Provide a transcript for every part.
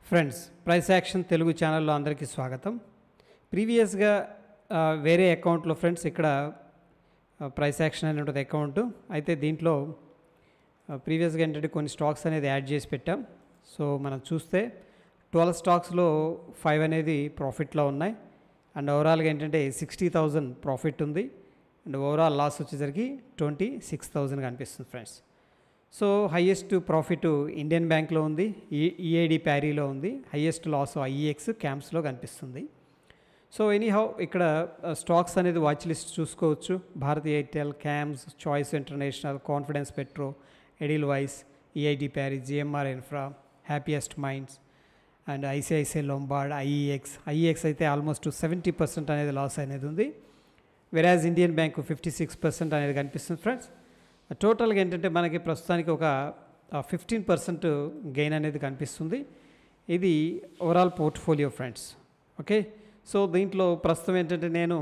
Friends price action Telugu ఛానల్లో అందరికీ స్వాగతం. ప్రీవియస్గా వేరే అకౌంట్లో ఫ్రెండ్స్ ఇక్కడ ప్రైస్ యాక్షన్ అని ఉంటుంది అకౌంట్. అయితే దీంట్లో ప్రీవియస్గా ఏంటంటే కొన్ని స్టాక్స్ అనేది యాడ్ చేసి పెట్టాం. సో మనం చూస్తే 12 స్టాక్స్లో 5 అనేది ప్రాఫిట్లో ఉన్నాయి. అండ్ ఓవరాల్గా ఏంటంటే 60,000 ప్రాఫిట్ ఉంది. అండ్ ఓవరాల్ లాస్ వచ్చేసరికి 26,000 కనిపిస్తుంది friends. So highest profit Indian బ్యాంక్లో ఉంది, ఈఐడి ప్యారీలో ఉంది. హైయెస్ట్ లాస్ ఐఈఎక్స్ క్యాంప్స్లో కనిపిస్తుంది. సో ఎనీహౌ ఇక్కడ స్టాక్స్ అనేది వాచ్ లిస్ట్ చూసుకోవచ్చు. Bharti Airtel, CAMS, Choice International, Confidence Petro, Edelweiss, EID Parry, GMR Infra, Happiest Minds and ICICI Lombard, IEX అయితే almost 70% అనేది లాస్ అనేది ఉంది. వెరాజ్ ఇండియన్ బ్యాంకు 56% అనేది కనిపిస్తుంది ఫ్రెండ్స్. టోటల్గా ఏంటంటే మనకి ప్రస్తుతానికి ఒక 15% గెయిన్ అనేది కనిపిస్తుంది. ఇది overall portfolio friends. Okay, so దీంట్లో ప్రస్తుతం ఏంటంటే నేను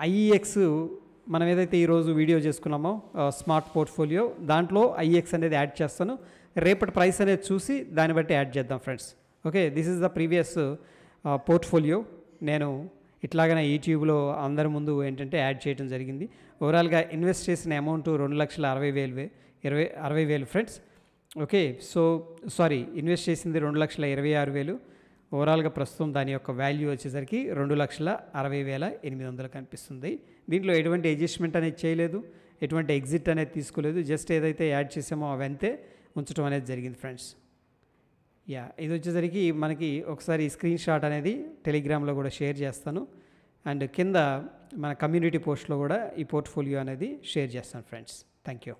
ఐఈఎక్స్ మనం ఏదైతే ఈరోజు వీడియో చేసుకున్నామో స్మార్ట్ పోర్ట్ఫోలియో, దాంట్లో ఐఈఎక్స్ అనేది యాడ్ చేస్తాను. రేపటి ప్రైస్ అనేది చూసి దాన్ని బట్టి యాడ్ చేద్దాం friends. Okay, this is the previous portfolio. నేను ఇట్లాగనే యూట్యూబ్లో అందరి ముందు ఏంటంటే యాడ్ చేయడం జరిగింది. ఓవరాల్గా ఇన్వెస్ట్ చేసిన amount 2,60,000 friends. Okay, so sorry, invest చేసింది 2,26,000. ఓవరాల్గా ప్రస్తుతం దాని యొక్క వాల్యూ వచ్చేసరికి 2,60,800 కనిపిస్తుంది. దీంట్లో ఎటువంటి అడ్జస్ట్మెంట్ అనేది చేయలేదు, ఎటువంటి ఎగ్జిట్ అనేది తీసుకోలేదు. జస్ట్ ఏదైతే యాడ్ చేసామో అవంతే ఉంచడం అనేది జరిగింది ఫ్రెండ్స్. ఇది వచ్చేసరికి మనకి ఒకసారి స్క్రీన్ షాట్ అనేది టెలిగ్రామ్లో కూడా షేర్ చేస్తాను. అండ్ కింద మన కమ్యూనిటీ పోస్ట్లో కూడా ఈ పోర్ట్ఫోలియో అనేది షేర్ చేస్తాను ఫ్రెండ్స్. Thank you.